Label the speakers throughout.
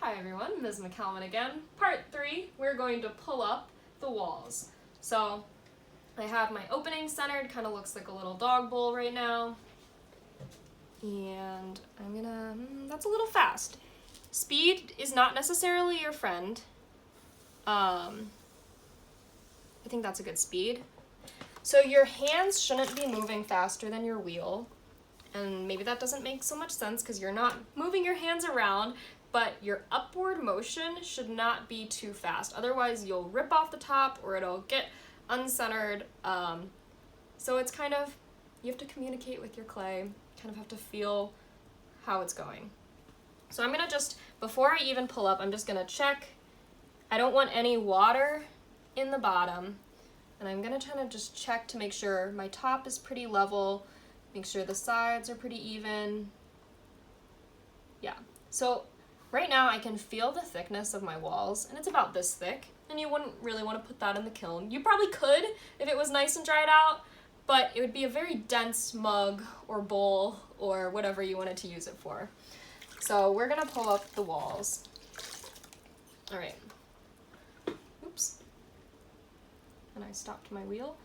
Speaker 1: Hi everyone, Ms. McCalmon again. Part 3, we're going to pull up the walls. So I have my opening centered, kind of looks like a little dog bowl right now. And I'm gonna, that's a little fast. Speed is not necessarily your friend. I think that's a good speed. So your hands shouldn't be moving faster than your wheel. And maybe that doesn't make so much sense because you're not moving your hands around, but your upward motion should not be too fast. Otherwise you'll rip off the top or it'll get uncentered. So it's kind of, you have to communicate with your clay, kind of have to feel how it's going. So I'm gonna just, before I even pull up, I'm just gonna check. I don't want any water in the bottom. And I'm gonna kind of just check to make sure my top is pretty level, make sure the sides are pretty even. Yeah, so right now I can feel the thickness of my walls, and it's about this thick, and you wouldn't really want to put that in the kiln. You probably could if it was nice and dried out, but it would be a very dense mug or bowl or whatever you wanted to use it for. So we're gonna pull up the walls. All right. Oops. And I stopped my wheel.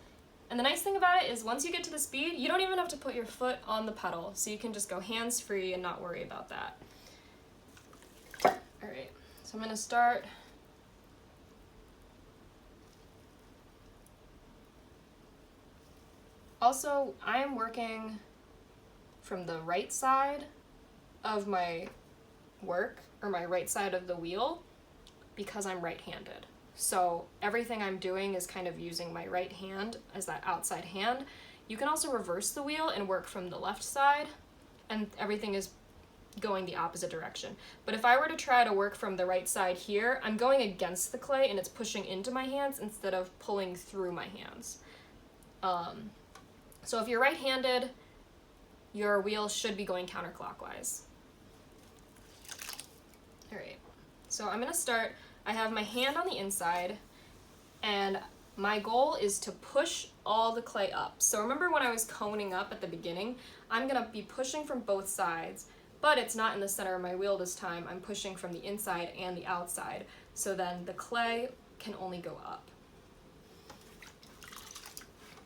Speaker 1: And the nice thing about it is once you get to the speed, you don't even have to put your foot on the pedal, so you can just go hands-free and not worry about that. All right, so I'm gonna start. Also, I am working from the right side of my work, or my right side of the wheel, because I'm right-handed. So everything I'm doing is kind of using my right hand as that outside hand. You can also reverse the wheel and work from the left side, and everything is going the opposite direction. But if I were to try to work from the right side here, I'm going against the clay and it's pushing into my hands instead of pulling through my hands. So if you're right-handed, your wheel should be going counterclockwise. All right, so I'm gonna start. I have my hand on the inside, and my goal is to push all the clay up. So remember when I was coning up at the beginning, I'm gonna be pushing from both sides, but it's not in the center of my wheel this time. I'm pushing from the inside and the outside, so then the clay can only go up.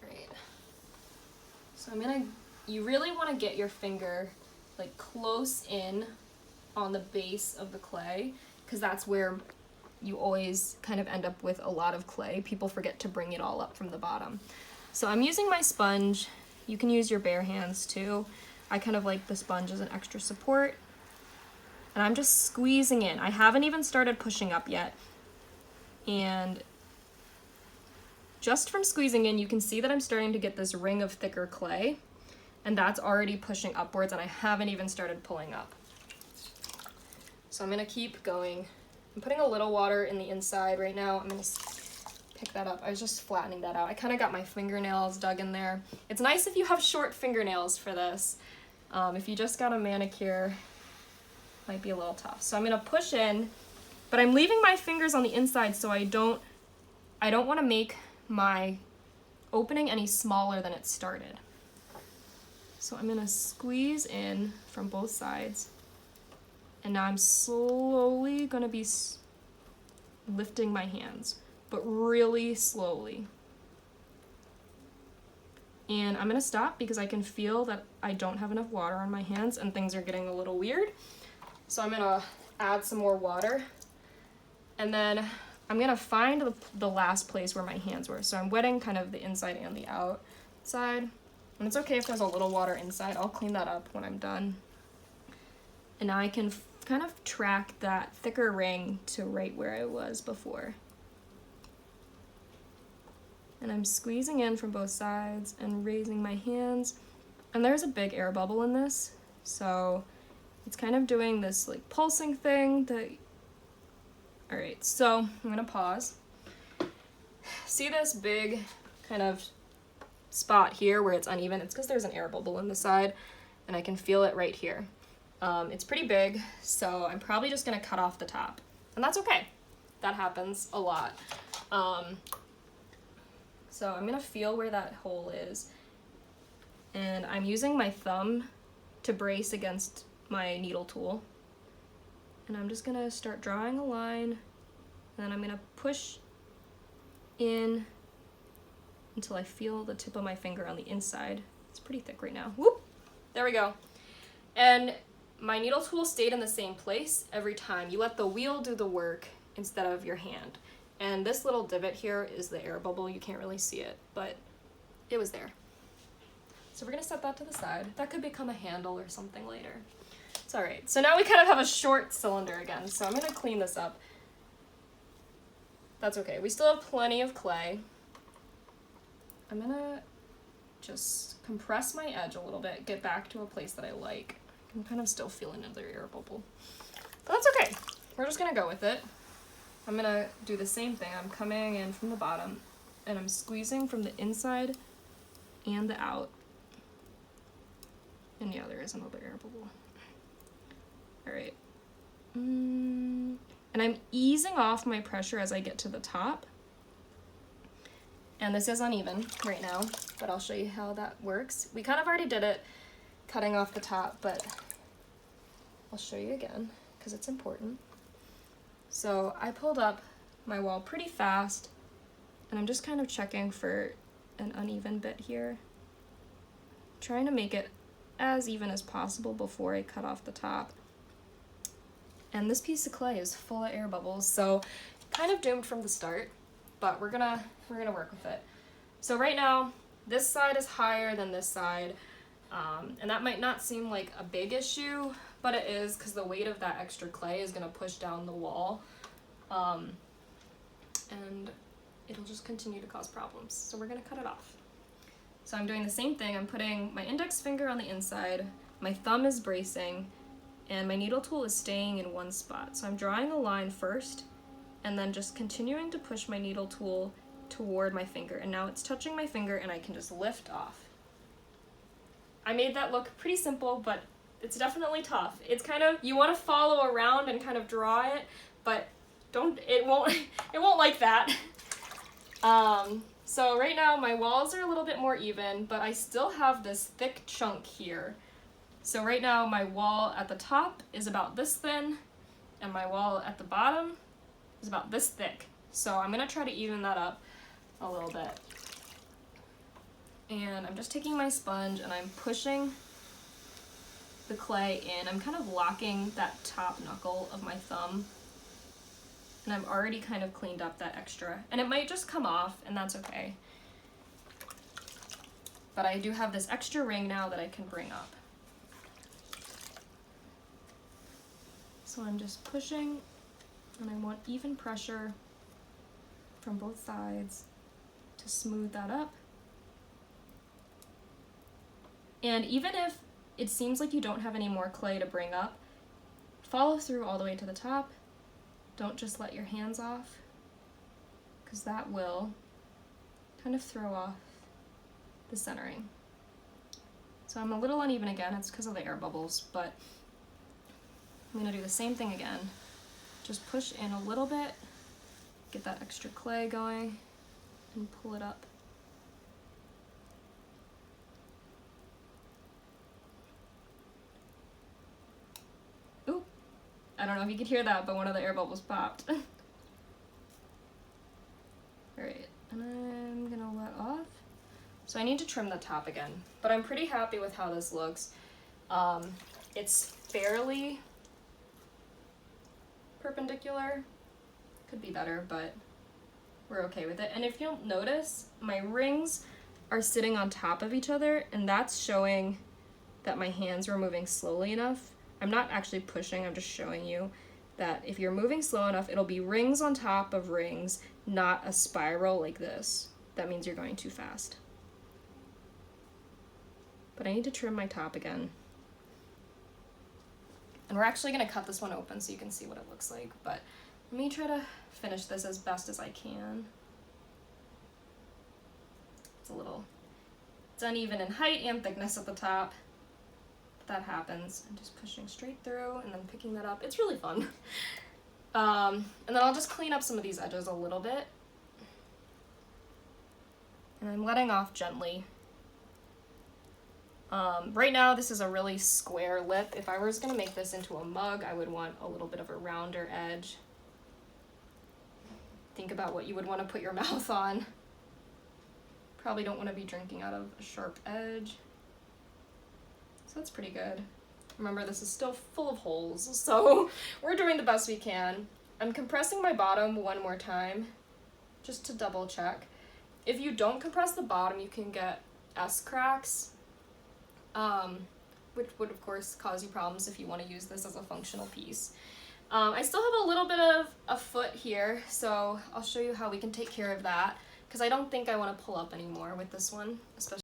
Speaker 1: Right. So you really wanna get your finger like close in on the base of the clay, because that's where you always kind of end up with a lot of clay. People forget to bring it all up from the bottom. So I'm using my sponge. You can use your bare hands too. I kind of like the sponge as an extra support. And I'm just squeezing in. I haven't even started pushing up yet. And just from squeezing in, you can see that I'm starting to get this ring of thicker clay. And that's already pushing upwards, and I haven't even started pulling up. So I'm gonna keep going. I'm putting a little water in the inside right now. I'm gonna pick that up. I was just flattening that out. I kind of got my fingernails dug in there. It's nice if you have short fingernails for this. If you just got a manicure, might be a little tough. So I'm gonna push in, but I'm leaving my fingers on the inside so I don't want to make my opening any smaller than it started. So I'm gonna squeeze in from both sides. And now I'm slowly gonna be lifting my hands, but really slowly. And I'm gonna stop because I can feel that I don't have enough water on my hands and things are getting a little weird. So I'm gonna add some more water. And then I'm gonna find the last place where my hands were. So I'm wetting kind of the inside and the outside. And it's okay if there's a little water inside. I'll clean that up when I'm done. And now I can kind of track that thicker ring to right where I was before. And I'm squeezing in from both sides and raising my hands. And there's a big air bubble in this, so it's kind of doing this like pulsing thing that... All right, so I'm gonna pause. See this big kind of spot here where it's uneven? It's because there's an air bubble in the side, and I can feel it right here. It's pretty big, so I'm probably just gonna cut off the top. And that's okay. That happens a lot. So I'm gonna feel where that hole is. And I'm using my thumb to brace against my needle tool. And I'm just gonna start drawing a line, and then I'm gonna push in until I feel the tip of my finger on the inside. It's pretty thick right now. Whoop! There we go. And my needle tool stayed in the same place every time. You let the wheel do the work instead of your hand. And this little divot here is the air bubble. You can't really see it, but it was there. So we're gonna set that to the side. That could become a handle or something later. It's all right. So now we kind of have a short cylinder again. So I'm gonna clean this up. That's okay. We still have plenty of clay. I'm gonna just compress my edge a little bit, get back to a place that I like. I'm kind of still feeling another air bubble. But that's okay. We're just gonna go with it. I'm gonna do the same thing. I'm coming in from the bottom and I'm squeezing from the inside and the out. And yeah, there is another air bubble. All right. And I'm easing off my pressure as I get to the top. And this is uneven right now, but I'll show you how that works. We kind of already did it cutting off the top, but I'll show you again because it's important. So I pulled up my wall pretty fast, and I'm just kind of checking for an uneven bit here, trying to make it as even as possible before I cut off the top. And this piece of clay is full of air bubbles, so kind of doomed from the start, but we're gonna work with it. So right now, this side is higher than this side, and that might not seem like a big issue, but it is because the weight of that extra clay is gonna push down the wall, and it'll just continue to cause problems. So we're gonna cut it off. So I'm doing the same thing. I'm putting my index finger on the inside, my thumb is bracing, and my needle tool is staying in one spot. So I'm drawing a line first, and then just continuing to push my needle tool toward my finger. And now it's touching my finger and I can just lift off. I made that look pretty simple, but it's definitely tough. It's kind of, you want to follow around and kind of draw it, but it won't like that. So right now my walls are a little bit more even, but I still have this thick chunk here. So right now my wall at the top is about this thin, and my wall at the bottom is about this thick. So I'm gonna try to even that up a little bit. And I'm just taking my sponge and I'm pushing the clay in. I'm kind of locking that top knuckle of my thumb. And I've already kind of cleaned up that extra. And it might just come off, and that's okay. But I do have this extra ring now that I can bring up. So I'm just pushing, and I want even pressure from both sides to smooth that up. And even if it seems like you don't have any more clay to bring up, follow through all the way to the top. Don't just let your hands off, because that will kind of throw off the centering. So I'm a little uneven again, it's because of the air bubbles, but I'm gonna do the same thing again. Just push in a little bit, get that extra clay going, and pull it up. Ooh, I don't know if you could hear that, but one of the air bubbles popped. Alright, and I'm gonna let off. So I need to trim the top again, but I'm pretty happy with how this looks. It's fairly perpendicular. Could be better, but we're okay with it. And if you'll notice, my rings are sitting on top of each other, and that's showing that my hands were moving slowly enough. I'm not actually pushing, I'm just showing you that if you're moving slow enough, it'll be rings on top of rings, not a spiral like this. That means you're going too fast. But I need to trim my top again. And we're actually gonna cut this one open so you can see what it looks like, but let me try to finish this as best as I can. It's uneven in height and thickness at the top, but that happens. I'm just pushing straight through and then picking that up. It's really fun. And then I'll just clean up some of these edges a little bit. And I'm letting off gently. Right now, this is a really square lip. If I was gonna make this into a mug, I would want a little bit of a rounder edge. Think about what you would want to put your mouth on. Probably don't want to be drinking out of a sharp edge. So that's pretty good. Remember, this is still full of holes, so we're doing the best we can. I'm compressing my bottom one more time, just to double check. If you don't compress the bottom, you can get S-cracks, which would of course cause you problems if you want to use this as a functional piece. I still have a little bit of a foot here, so I'll show you how we can take care of that, because I don't think I want to pull up anymore with this one, especially